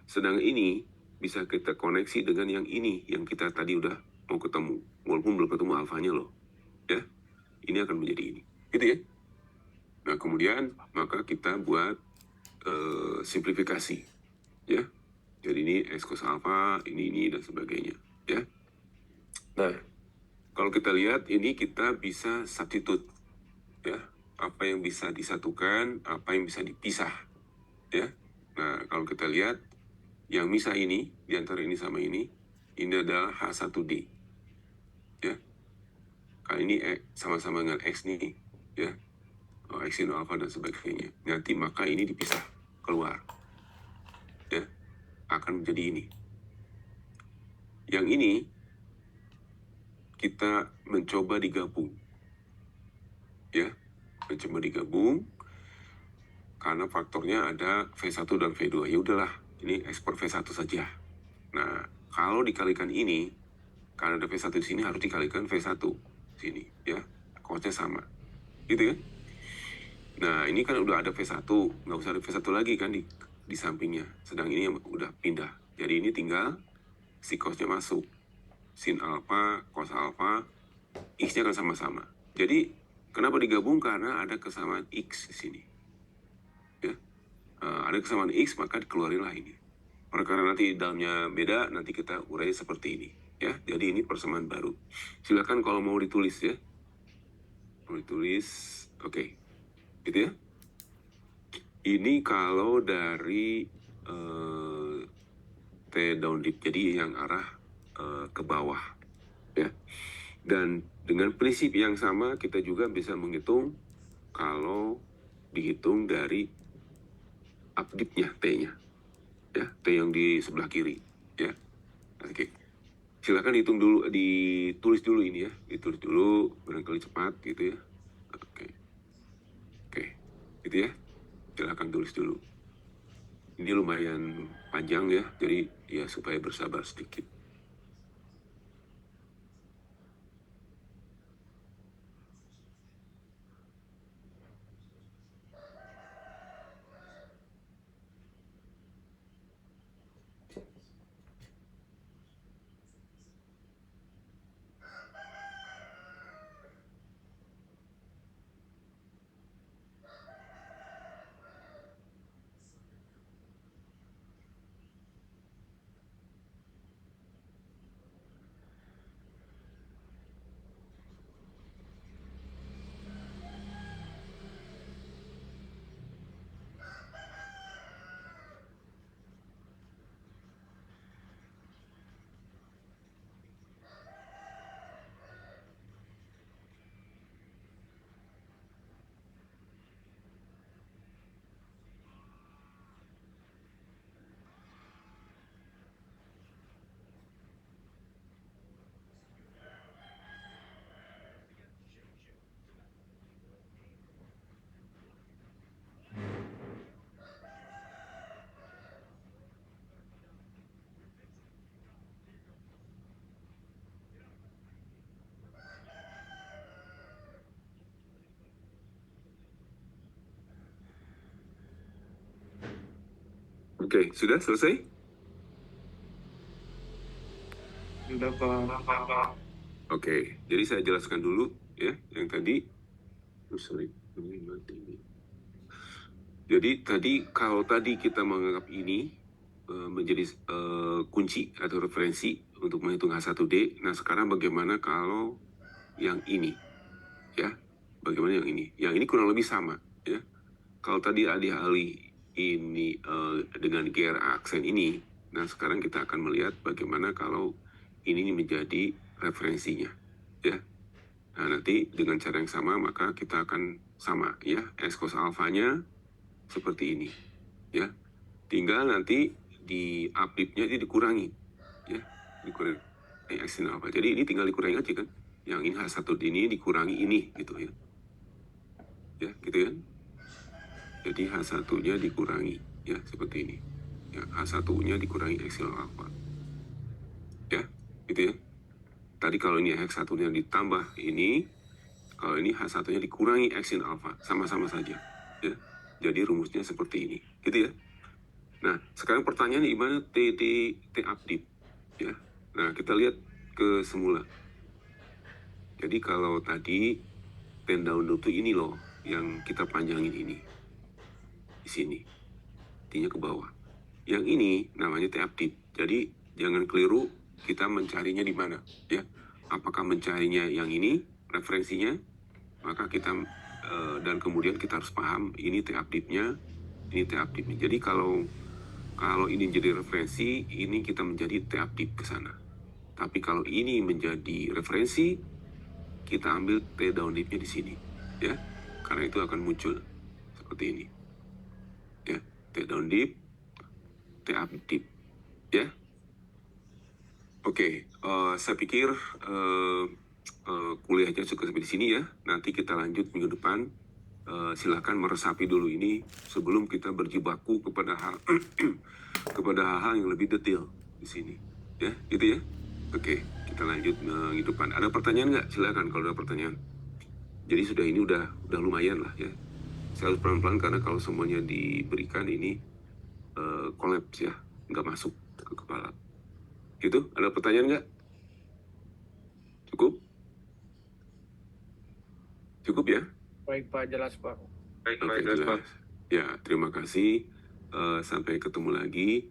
Speaker 1: Sedangkan ini bisa kita koneksi dengan yang ini yang kita tadi udah mau ketemu, walaupun belum ketemu alfanya loh, ya. Ini akan menjadi ini, gitu ya. Nah kemudian maka kita buat simplifikasi, ya. Jadi ini X cos alpha, ini dan sebagainya, ya. Nah, kalau kita lihat ini kita bisa substitute, ya. Apa yang bisa disatukan, apa yang bisa dipisah, ya. Nah, kalau kita lihat yang misah ini, di antara ini sama ini adalah H1D, ya. Kali ini sama-sama dengan X nih, ya. X sin alpha dan sebagainya. Nanti maka ini dipisah keluar, ya, akan menjadi ini. Yang ini kita mencoba digabung, ya, mencoba digabung karena faktornya ada V1 dan V2. Ya udahlah, ini ekspor V1 saja. Nah, kalau dikalikan ini, karena ada V1 di sini harus dikalikan V1 sini, ya, cosnya sama, gitu kan? Nah, ini kan udah ada V1, nggak usah ada V1 lagi kan di sampingnya. Sedang ini udah pindah. Jadi ini tinggal si cosnya masuk. Sin alpha, cos alpha, X-nya kan sama-sama. Jadi, kenapa digabung? Karena ada kesamaan X di sini. Ya. Ada kesamaan X, maka dikeluarinlah ini. Karena nanti dalamnya beda, nanti kita urai seperti ini. Ya, jadi ini persamaan baru. Silakan kalau mau ditulis ya. Mau ditulis, oke. Gitu ya. Ini kalau dari T downlift, jadi yang arah ke bawah, ya. Dan dengan prinsip yang sama kita juga bisa menghitung kalau dihitung dari updip-nya T-nya, ya, T yang di sebelah kiri, ya. Oke. Silakan dihitung dulu, ditulis dulu ini ya, ditulis dulu barangkali cepat gitu ya. Oke, gitu ya. Silakan tulis dulu. Ini lumayan panjang ya, jadi ya supaya bersabar sedikit. Oke, sudah selesai?
Speaker 3: Udah Pak.
Speaker 1: Oke, jadi saya jelaskan dulu ya yang tadi. Sorry, ini mati ini. Jadi tadi kalau tadi kita menganggap ini menjadi kunci atau referensi untuk menghitung H1D. Nah sekarang bagaimana kalau yang ini, ya? Bagaimana yang ini? Yang ini kurang lebih sama, ya. Kalau tadi alih-alih ini dengan gear aksen ini, Nah, sekarang kita akan melihat bagaimana kalau ini menjadi referensinya, ya. Nah, nanti dengan cara yang sama maka kita akan sama, ya. X cos alfanya seperti ini, ya. Tinggal nanti di upliftnya ini dikurangi, ya. Dikurangi X sin alfa. Jadi ini tinggal dikurangi aja kan. Yang ini H1 ini dikurangi ini, gitu ya. Ya, gitu kan. Jadi H1-nya dikurangi, ya, seperti ini. Ya, H1-nya dikurangi X sin alfa. Ya, gitu ya. Tadi kalau ini X1-nya ditambah ini, kalau ini H1-nya dikurangi X sin alfa, sama-sama saja. Ya. Jadi rumusnya seperti ini, gitu ya. Nah, sekarang pertanyaannya gimana T update, ya. Nah, kita lihat ke semula. Jadi kalau tadi ten down loop itu ini loh, yang kita panjangin ini. Di sini. T-nya ke bawah. Yang ini namanya T update. Jadi jangan keliru kita mencarinya di mana, ya. Apakah mencarinya yang ini referensinya? Maka kita dan kemudian kita harus paham ini T update-nya, ini T update-nya. Jadi kalau ini jadi referensi, ini kita menjadi T update ke sana. Tapi kalau ini menjadi referensi, kita ambil T down dip-nya di sini, ya. Karena itu akan muncul seperti ini. Ya, T down dip, T up dip, ya. Oke, saya pikir kuliahnya cukup sampai di sini ya. Nanti kita lanjut minggu depan. Silahkan meresapi dulu ini sebelum kita berjibaku kepada kepada hal-hal yang lebih detail di sini, ya, gitu ya. Oke, kita lanjut minggu depan. Ada pertanyaan nggak? Silakan kalau ada pertanyaan. Jadi sudah ini udah lumayan lah ya. Saya harus pelan-pelan karena kalau semuanya diberikan ini kolaps ya, nggak masuk ke kepala. Gitu? Ada pertanyaan nggak? Cukup? Cukup ya?
Speaker 3: Baik Pak, jelas Pak.
Speaker 1: Oke, jelas. Ya, terima kasih. Sampai ketemu lagi.